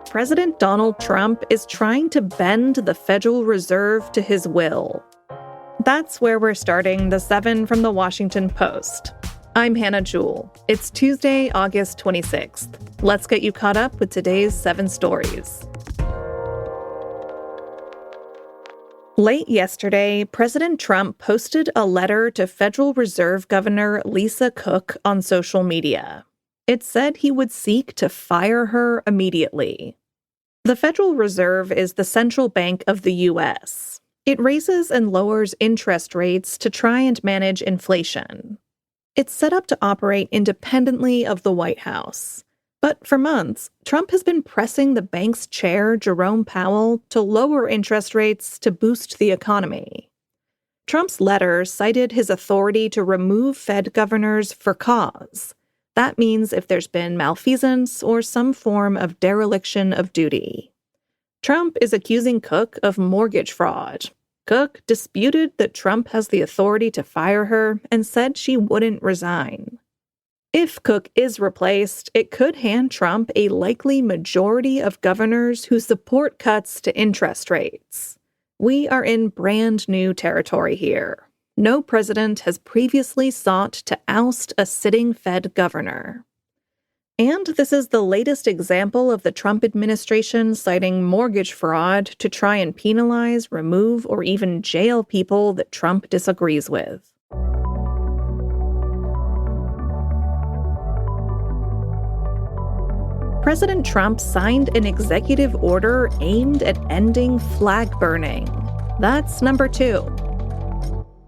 President Donald Trump is trying to bend the Federal Reserve to his will. That's where we're starting the 7 from the Washington Post. I'm Hannah Jewell. It's Tuesday, August 26th. Let's get you caught up with today's 7 stories. Late yesterday, President Trump posted a letter to Federal Reserve Governor Lisa Cook on social media. It said he would seek to fire her immediately. The Federal Reserve is the central bank of the U.S. It raises and lowers interest rates to try and manage inflation. It's set up to operate independently of the White House. But for months, Trump has been pressing the bank's chair, Jerome Powell, to lower interest rates to boost the economy. Trump's letter cited his authority to remove Fed governors for cause. That means if there's been malfeasance or some form of dereliction of duty. Trump is accusing Cook of mortgage fraud. Cook disputed that Trump has the authority to fire her and said she wouldn't resign. If Cook is replaced, it could hand Trump a likely majority of governors who support cuts to interest rates. We are in brand new territory here. No president has previously sought to oust a sitting Fed governor. And this is the latest example of the Trump administration citing mortgage fraud to try and penalize, remove, or even jail people that Trump disagrees with. President Trump signed an executive order aimed at ending flag burning. That's number 2.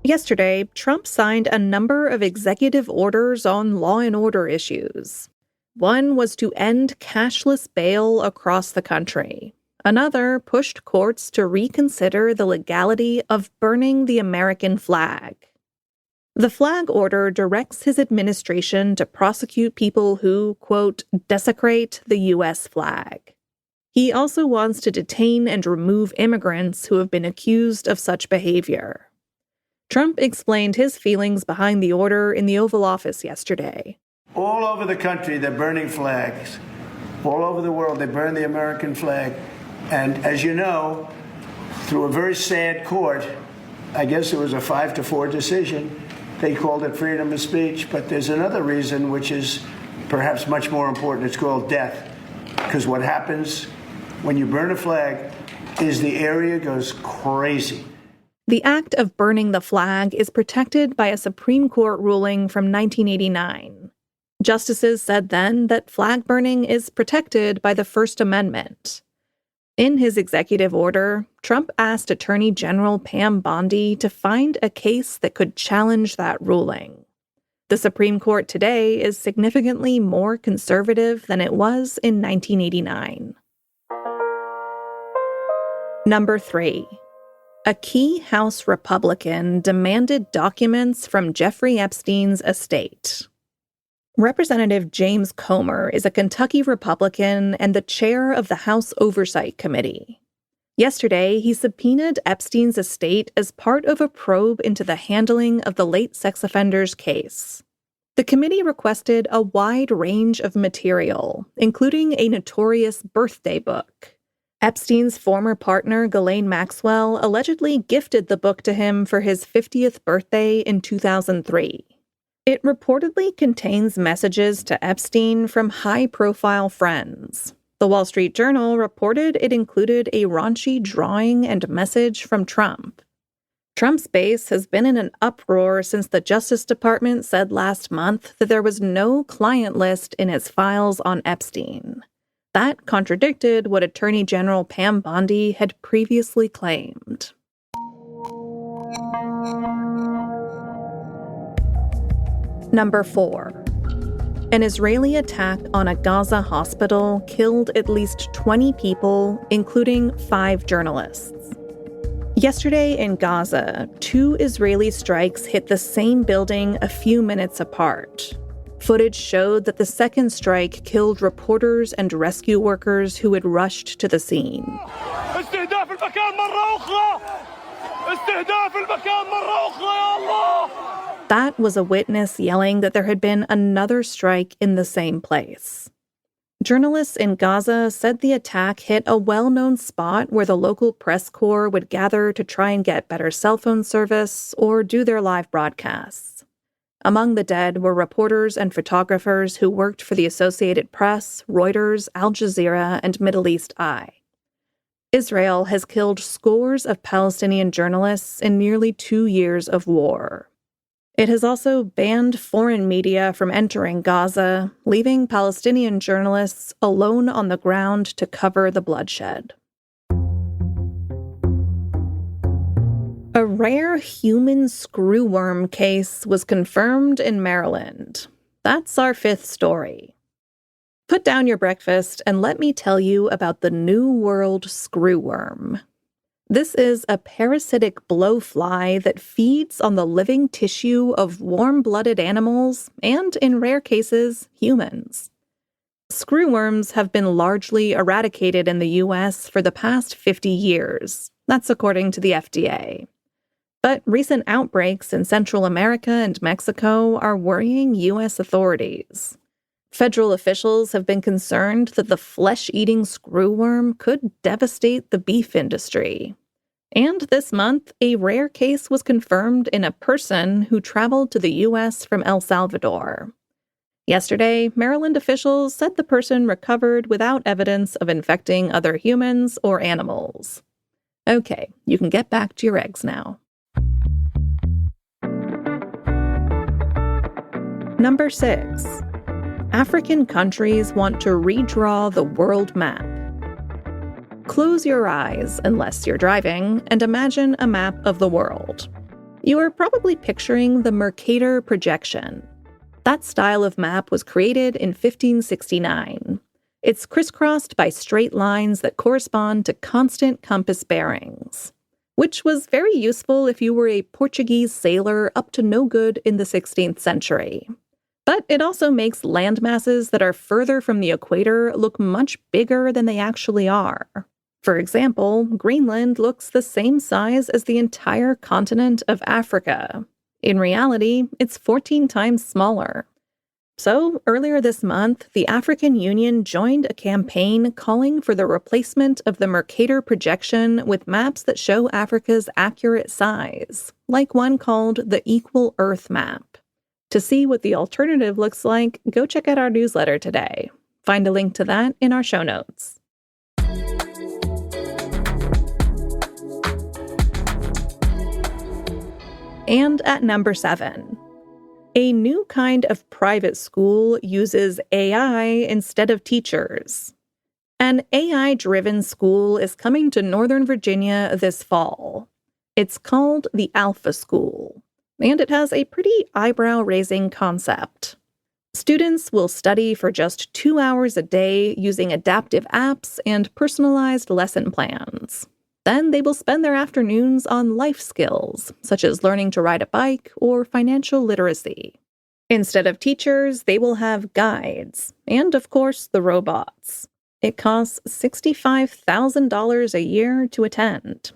Yesterday, Trump signed a number of executive orders on law and order issues. One was to end cashless bail across the country. Another pushed courts to reconsider the legality of burning the American flag. The flag order directs his administration to prosecute people who, quote, desecrate the U.S. flag. He also wants to detain and remove immigrants who have been accused of such behavior. Trump explained his feelings behind the order in the Oval Office yesterday. All over the country, they're burning flags. All over the world, they burn the American flag. And as you know, through a very sad court, I guess it was a 5-4 decision, they called it freedom of speech. But there's another reason, which is perhaps much more important. It's called death. Because what happens when you burn a flag is the area goes crazy. The act of burning the flag is protected by a Supreme Court ruling from 1989. Justices said then that flag burning is protected by the First Amendment. In his executive order, Trump asked Attorney General Pam Bondi to find a case that could challenge that ruling. The Supreme Court today is significantly more conservative than it was in 1989. Number 3. A key House Republican demanded documents from Jeffrey Epstein's estate. Representative James Comer is a Kentucky Republican and the chair of the House Oversight Committee. Yesterday, he subpoenaed Epstein's estate as part of a probe into the handling of the late sex offender's case. The committee requested a wide range of material, including a notorious birthday book. Epstein's former partner, Ghislaine Maxwell, allegedly gifted the book to him for his 50th birthday in 2003. It reportedly contains messages to Epstein from high-profile friends. The Wall Street Journal reported it included a raunchy drawing and message from Trump. Trump's base has been in an uproar since the Justice Department said last month that there was no client list in its files on Epstein. That contradicted what Attorney General Pam Bondi had previously claimed. Number 4. An Israeli attack on a Gaza hospital killed at least 20 people, including 5 journalists. Yesterday in Gaza, 2 Israeli strikes hit the same building a few minutes apart. Footage showed that the second strike killed reporters and rescue workers who had rushed to the scene. That was a witness yelling that there had been another strike in the same place. Journalists in Gaza said the attack hit a well-known spot where the local press corps would gather to try and get better cell phone service or do their live broadcasts. Among the dead were reporters and photographers who worked for the Associated Press, Reuters, Al Jazeera, and Middle East Eye. Israel has killed scores of Palestinian journalists in nearly 2 years of war. It has also banned foreign media from entering Gaza, leaving Palestinian journalists alone on the ground to cover the bloodshed. A rare human screwworm case was confirmed in Maryland. That's our fifth story. Put down your breakfast and let me tell you about the New World screwworm. This is a parasitic blowfly that feeds on the living tissue of warm-blooded animals and, in rare cases, humans. Screwworms have been largely eradicated in the U.S. for the past 50 years. That's according to the FDA. But recent outbreaks in Central America and Mexico are worrying U.S. authorities. Federal officials have been concerned that the flesh-eating screwworm could devastate the beef industry. And this month, a rare case was confirmed in a person who traveled to the U.S. from El Salvador. Yesterday, Maryland officials said the person recovered without evidence of infecting other humans or animals. Okay, you can get back to your eggs now. Number 6. African countries want to redraw the world map. Close your eyes, unless you're driving, and imagine a map of the world. You are probably picturing the Mercator projection. That style of map was created in 1569. It's crisscrossed by straight lines that correspond to constant compass bearings, which was very useful if you were a Portuguese sailor up to no good in the 16th century. But it also makes landmasses that are further from the equator look much bigger than they actually are. For example, Greenland looks the same size as the entire continent of Africa. In reality, it's 14 times smaller. So, earlier this month, the African Union joined a campaign calling for the replacement of the Mercator projection with maps that show Africa's accurate size, like one called the Equal Earth Map. To see what the alternative looks like, go check out our newsletter today. Find a link to that in our show notes. And at number 7, a new kind of private school uses AI instead of teachers. An AI-driven school is coming to Northern Virginia this fall. It's called the Alpha School, and it has a pretty eyebrow-raising concept. Students will study for just 2 hours a day using adaptive apps and personalized lesson plans. Then they will spend their afternoons on life skills, such as learning to ride a bike or financial literacy. Instead of teachers, they will have guides, and of course, the robots. It costs $65,000 a year to attend.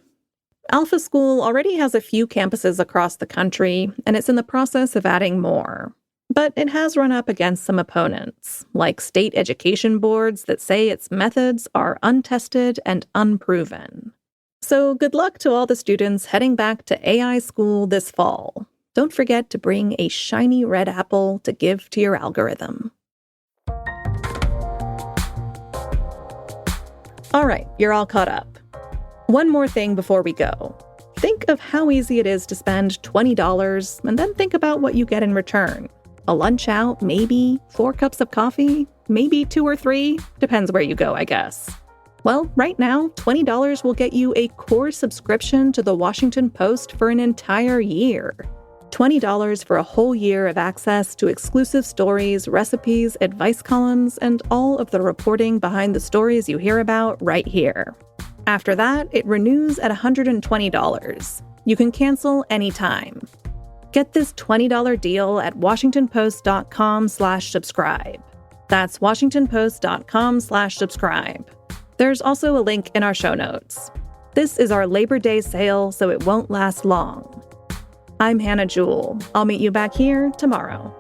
Alpha School already has a few campuses across the country, and it's in the process of adding more. But it has run up against some opponents, like state education boards that say its methods are untested and unproven. So good luck to all the students heading back to AI school this fall. Don't forget to bring a shiny red apple to give to your algorithm. All right, you're all caught up. One more thing before we go. Think of how easy it is to spend $20 and then think about what you get in return. A lunch out, maybe, 4 cups of coffee, maybe 2 or 3, depends where you go, I guess. Well, right now, $20 will get you a core subscription to the Washington Post for an entire year. $20 for a whole year of access to exclusive stories, recipes, advice columns, and all of the reporting behind the stories you hear about right here. After that, it renews at $120. You can cancel anytime. Get this $20 deal at washingtonpost.com/subscribe. That's washingtonpost.com/subscribe. There's also a link in our show notes. This is our Labor Day sale, so it won't last long. I'm Hannah Jewell. I'll meet you back here tomorrow.